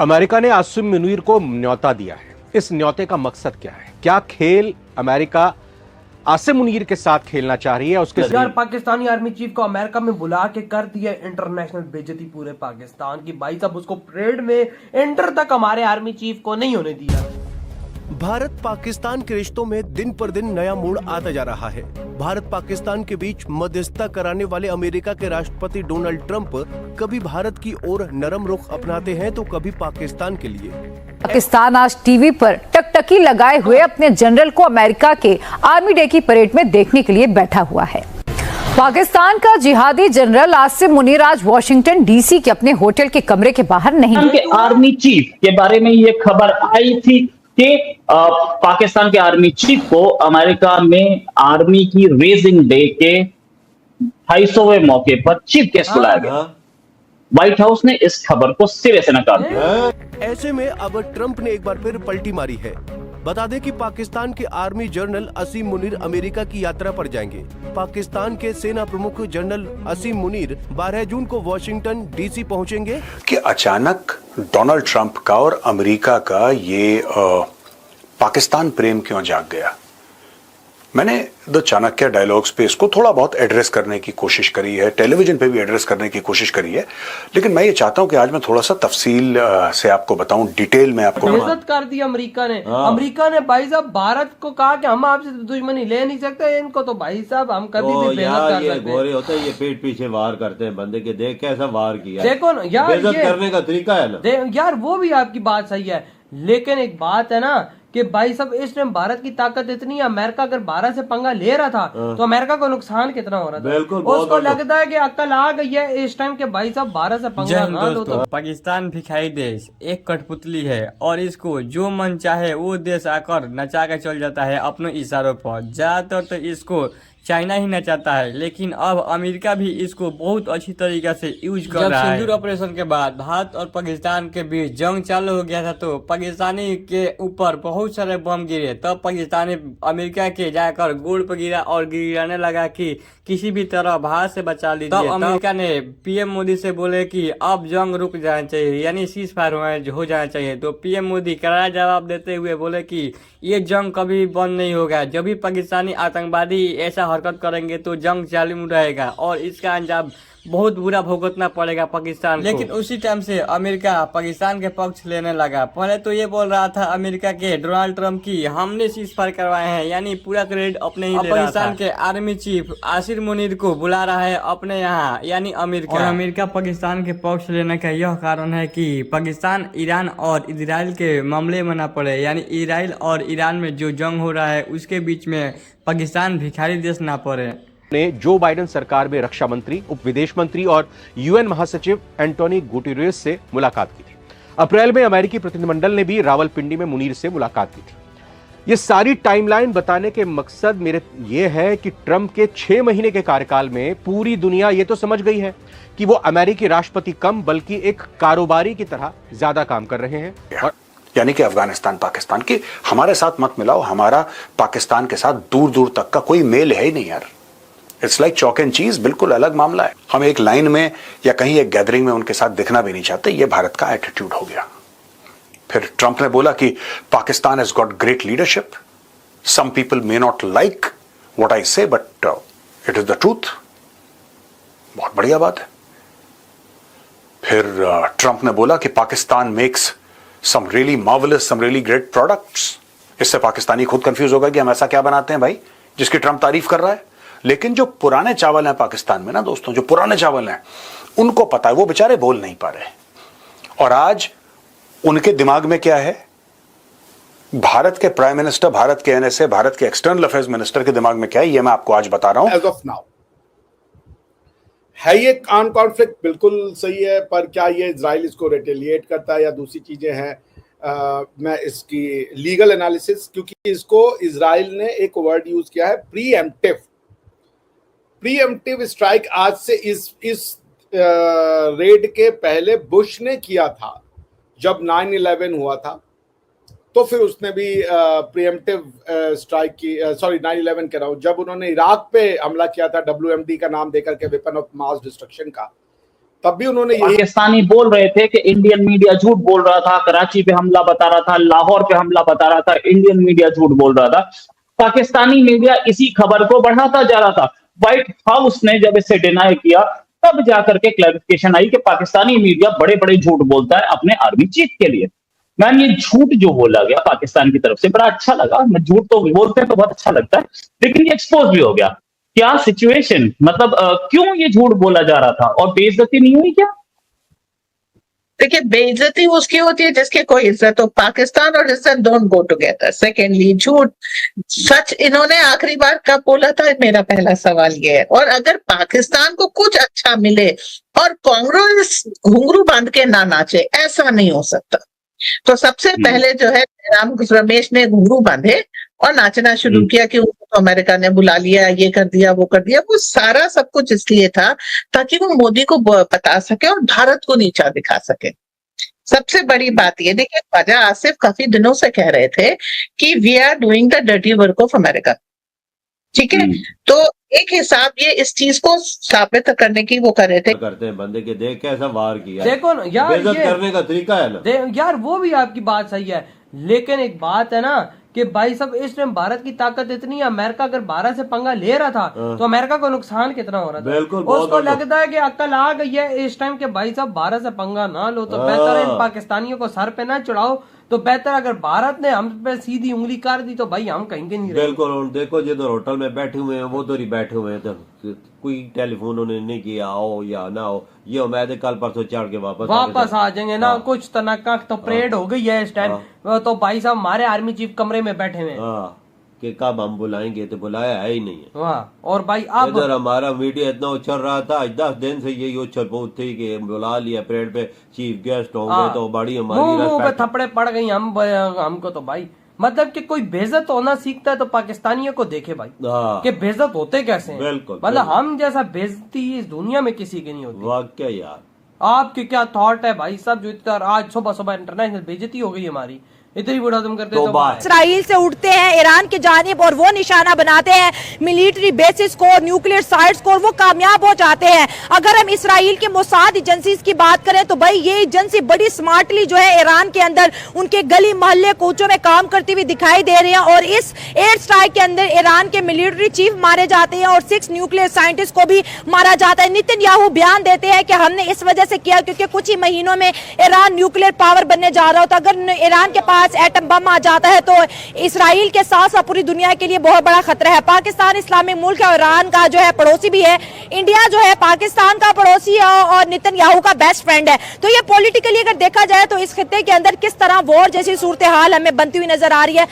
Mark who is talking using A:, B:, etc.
A: America ने आसिम मुनीर को न्योता दिया है। इस न्योते का मकसद क्या है? क्या खेल अमेरिका आसिम मुनीर के साथ खेलना चाह रही है? उसके
B: यार पाकिस्तानी आर्मी चीफ को अमेरिका में बुला के कर दिया इंटरनेशनल बेइज्जती पूरे पाकिस्तान की। भाई साहब उसको परेड में एंटर तक हमारे आर्मी चीफ को नहीं होने दिया।
C: भारत पाकिस्तान के रिश्तों में दिन पर दिन नया मोड़ आता जा रहा है। भारत पाकिस्तान के बीच मध्यस्थता कराने वाले अमेरिका के राष्ट्रपति डोनाल्ड ट्रंप कभी भारत की ओर नरम रुख अपनाते हैं तो कभी पाकिस्तान के लिए।
D: पाकिस्तान आज टीवी पर टकटकी लगाए हुए अपने जनरल को अमेरिका के आर्मी डे की परेड में देखने के लिए बैठा हुआ है। पाकिस्तान का जिहादी जनरल आसिम मुनीर आज वॉशिंगटन डीसी के अपने होटल के कमरे के बाहर नहीं।
E: के आर्मी चीफ के बारे में ये खबर आई थी कि पाकिस्तान के आर्मी चीफ को अमेरिका में आर्मी की रेजिंग डे के 250वें मौके पर चीफ गेस्ट बुलाया गया। व्हाइट हाउस ने इस खबर को सिरे से नकार दिया।
C: ऐसे में अब ट्रंप ने एक बार फिर पलटी मारी है। बता दें कि पाकिस्तान के army general Asim Munir America की यात्रा पर जाएंगे। पाकिस्तान के सेना प्रमुख जनरल आसिम मुनीर 12 जून को वॉशिंगटन डीसी पहुंचेंगे।
F: कि अचानक डोनाल्ड ट्रंप का और अमेरिका का ये पाकिस्तान प्रेम क्यों जाग गया? मैंने द चाणक्य डायलॉग्स पे इसको थोड़ा बहुत एड्रेस करने की कोशिश करी है, टेलीविजन पे भी एड्रेस करने की कोशिश करी है, लेकिन मैं ये चाहता हूं कि आज मैं थोड़ा सा तफसील से आपको बताऊं, डिटेल में आपको।
B: बेइज्जत कर दी अमेरिका ने। अमेरिका ने भाई साहब भारत को कहा कि हम आपसे दुश्मनी ले नहीं सकते, इनको तो भाई साहब हम कभी भी बेइज्जत कर सकते हैं।
G: गोरे होते हैं, ये पीठ पीछे वार करते हैं बंदे के। देख कैसा वार किया,
B: देखो ना यार,
G: बेइज्जत करने का तरीका है ना
B: यार। वो भी आपकी बात सही है, लेकिन एक बात है ना कि भाई साहब इस टाइम भारत की ताकत इतनी है, अमेरिका अगर भारत से पंगा ले रहा था तो अमेरिका को नुकसान कितना हो रहा था।
G: बिल्कुल,
B: उसको लगता है कि अक्ल आ गई है इस टाइम के भाई साहब भारत से पंगा ना लो। तो
H: पाकिस्तान भिखारी देश एक कठपुतली है और इसको जो मन चाहे वो देश आकर नचा के चल जाता है अपने इशारों पर। ज्यादातर तो इसको चाइना ही नचाता है, लेकिन अब अमेरिका भी इसको बहुत अच्छी तरीके से यूज कर रहा है। सिंदूर ऑपरेशन के बाद भारत और पाकिस्तान के बीच जंग चालू हो गया था तो पाकिस्तानी के ऊपर बहुत सारे बम गिरे। तब पाकिस्तानी अमेरिका के जाकर गोड़ पर गिरा और गिराने लगा कि किसी भी तरह भारत से बचा लीजिए। तब अमेरिका ने पीएम मोदी से बोले कि अब जंग रुक जाना चाहिए, यानी सीज फायर हो जाना चाहिए। तो पीएम मोदी करारा जवाब देते हुए बोले कि ये जंग कभी बंद नहीं होगा। जब भी पाकिस्तानी आतंकवादी ऐसा हरकत करेंगे तो जंग चालू रहेगा और इसका अंजाम बहुत बुरा भुगतना पड़ेगा पाकिस्तान को। लेकिन उसी टाइम से अमेरिका पाकिस्तान के पक्ष लेने लगा। पहले तो ये बोल रहा था अमेरिका के डोनाल्ड ट्रंप की हमने सीज फायर करवाए हैं, यानी पूरा क्रेडिट अपने ही ले रहा था। पाकिस्तान के आर्मी चीफ आसिम मुनीर को बुला रहा है अपने यहाँ, यानी अमेरिका। और अमेरिका पाकिस्तान के पक्ष लेने का यह कारण है कि पाकिस्तान ईरान और इजराइल के मामले में न पड़े, यानी इजराइल और ईरान में जो जंग हो रहा है उसके बीच में पाकिस्तान भिखारी देश ना पड़े।
A: ने जो बाइडेन सरकार में रक्षा मंत्री, उप विदेश मंत्री और यूएन महासचिव एंटोनी गुटेरेस से मुलाकात की थी। अप्रैल में अमेरिकी प्रतिनिधिमंडल ने भी रावलपिंडी में मुनीर से मुलाकात की थी। ये सारी टाइमलाइन बताने के मकसद मेरे ये है कि ट्रंप के 6 महीने के कार्यकाल में पूरी दुनिया ये तो समझ गई है कि वो अमेरिकी राष्ट्रपति कम बल्कि एक कारोबारी की तरह ज्यादा काम कर रहे हैं। और
F: यानी कि अफगानिस्तान पाकिस्तान की हमारे साथ मत मिलाओ, हमारा पाकिस्तान के साथ दूर दूर तक का कोई मेल है ही नहीं यार। इट्स लाइक चॉक एंड चीज, बिल्कुल अलग मामला है। हम एक लाइन में या कहीं एक गैदरिंग में उनके साथ दिखना भी नहीं चाहते। ये भारत का एटीट्यूड हो गया। फिर ट्रंप ने बोला कि Pakistan has got great leadership, some people may not like what I say but it is the truth. बहुत बढ़िया बात है। फिर ट्रंप ने बोला कि Pakistan makes some really marvellous, some really great products. इससे पाकिस्तानी खुद कंफ्यूज होगा कि हम ऐसा क्या बनाते हैं भाई जिसकी ट्रंप तारीफ कर रहा है। लेकिन जो पुराने चावल हैं पाकिस्तान में ना दोस्तों, जो पुराने चावल हैं उनको पता है, वो बेचारे बोल नहीं पा रहे। और आज उनके दिमाग में क्या है? भारत के प्राइम मिनिस्टर, भारत के एनएसए, भारत के एक्सटर्नल अफेयर्स मिनिस्टर के दिमाग में क्या है, ये मैं आपको आज बता रहा हूं।
I: एज ऑफ नाउ है ये कॉन्फ्लिक्ट बिल्कुल सही है, पर क्या ये इजराइल इसको रिटेलिएट करता है या दूसरी चीजें हैं? मैं इसकी लीगल एनालिसिस, क्योंकि इसको इजराइल ने एक वर्ड यूज किया है प्रीएम्प्टिव स्ट्राइक। आज से इस रेड के पहले बुश ने किया था जब 9/11 हुआ था, तो फिर उसने भी प्रीएम्प्टिव स्ट्राइक की। 9/11 कह रहा हूं, जब उन्होंने इराक पे हमला किया था WMD का नाम देकर के, वेपन ऑफ मास डिस्ट्रक्शन का, तब भी उन्होंने यही
E: पाकिस्तानी बोल रहे थे कि इंडियन मीडिया झूठ बोल रहा था, कराची पे हमला बता रहा था, लाहौर पे हमला बता रहा था, इंडियन मीडिया झूठ बोल रहा था। पाकिस्तानी मीडिया इसी खबर को बढ़ाता जा रहा था। व्हाइट हाउस ने जब इसे डिनाई किया तब जाकर के क्लैरिफिकेशन आई कि पाकिस्तानी मीडिया बड़े बड़े झूठ बोलता है अपने आर्मी चीफ के लिए। मैम, ये झूठ जो बोला गया पाकिस्तान की तरफ से बड़ा अच्छा लगा। मैं झूठ तो बोलते हैं तो बहुत अच्छा लगता है, लेकिन ये एक्सपोज भी हो गया। क्या सिचुएशन, मतलब क्यों ये झूठ बोला जा रहा था और बेइज्जती नहीं हुई क्या?
J: देखिए, बेइज्जती उसकी होती है जिसके कोई इज्जत हो। पाकिस्तान और इज्जत डोंट गो टुगेदर। सेकेंडली, झूठ सच इन्होंने आखिरी बार कब बोला था, मेरा पहला सवाल ये है। और अगर पाकिस्तान को कुछ अच्छा मिले और कांग्रेस घुंघरू बांध के ना नाचे, ऐसा नहीं हो सकता। तो सबसे पहले जो है राम रमेश ने घुंघरू बांधे और नाचना शुरू किया कि उनको तो अमेरिका ने बुला लिया, ये कर दिया, वो कर दिया। वो सारा सब कुछ इसलिए था ताकि वो मोदी को बता सके और भारत को नीचा दिखा सके। सबसे बड़ी बात ये, देखिए, ख्वाजा आसिफ काफी दिनों से कह रहे थे कि we are doing the dirty work of America. ठीक है, तो एक हिसाब ये इस चीज को साबित करने की वो कर रहे थे।
G: करते हैं बंदे के देख कैसा वार किया,
B: देखो ना यार,
G: बेइज्जत करने का तरीका है ना
B: यार, वो भी आपकी बात सही है, लेकिन एक बात है ना कि भाई साहब इस टाइम भारत की ताकत इतनी है, अमेरिका अगर भारत से पंगा ले रहा था तो अमेरिका को नुकसान कितना हो रहा था।
G: बिल्कुल,
B: उसको लगता है कि अक्ल आ गई है इस टाइम के भाई साहब भारत से पंगा ना लो, तो बेहतर है इन पाकिस्तानियों को सर पे ना चढ़ाओ। तो बेहतर अगर भारत ने हम पे सीधी उंगली कर दी तो भाई हम कहीं के नहीं रहे।
G: बिल्कुल। और देखो जिधर होटल में बैठे हुए हैं वो तो ही बैठे हुए हैं, तो कोई टेलीफोन उन्होंने नहीं किया, आओ या ना हो, ये उम्मीद है कल परसों चढ़ के वापस
B: आ जाएंगे ना। कुछ तनक्का तो परेड हो गई है इस टाइम। तो भाई साहब हमारे आर्मी चीफ कमरे में बैठे हुए हैं
G: कि कब हम बुलाएंगे, तो बुलाया है ही नहीं है।
B: और भाई अब
G: इधर हमारा मीडिया इतना उछल रहा था, 10 दिन से यही उछल बहुत थी कि बुला लिया परेड पे, चीफ गेस्ट होंगे तो बड़ी हमारी
B: थप्पड़े पड़ गई हमको। तो भाई मतलब कि कोई बेइज्जत होना सीखता है तो पाकिस्तानियों को देखे भाई कि बेइज्जत होते कैसे हैं।
G: बिल्कुल,
B: मतलब हम जैसा बेइज्जती इस दुनिया में किसी की नहीं होती।
G: वाकया यार,
B: आपके क्या थॉट है भाई साहब? जो आज सुबह सुबह इंटरनेशनल बेइज्जती हो गई हमारी, इतनी बुरा तुम करते हो।
K: इसराइल से उठते हैं ईरान की जानिब और वो निशाना बनाते हैं मिलिट्री बेसिस को, न्यूक्लियर साइट्स को, और वो कामयाब हो जाते हैं। अगर हम इसराइल के मोसाद एजेंसीज की बात करें तो भाई ये एजेंसी बड़ी स्मार्टली जो है ईरान के अंदर उनके गली मोहल्ले कोचों में काम करती हुई दिखाई दे रही है। और इस एयर स्ट्राइक के अंदर ईरान के मिलिट्री चीफ मारे जाते हैं और 6 न्यूक्लियर साइंटिस्ट को भी मारा जाता है। नेतन्याहू बयान देते हैं कि हमने इस वजह से किया क्योंकि कुछ ही महीनों में ईरान न्यूक्लियर पावर बनने जा रहा होता। अगर ईरान के पास एटम बम आ जाता है तो इसराइल के साथ साथ पूरी दुनिया के लिए बहुत बड़ा खतरा है। पाकिस्तान इस्लामिक मुल्क है और ईरान का जो है पड़ोसी भी है। इंडिया जो है पाकिस्तान का पड़ोसी है और नेतन्याहू का बेस्ट फ्रेंड है। तो ये पॉलिटिकली अगर देखा जाए तो इस खित्ते के अंदर किस तरह वॉर जैसी सूरत हाल हमें बनती हुई नजर आ रही है।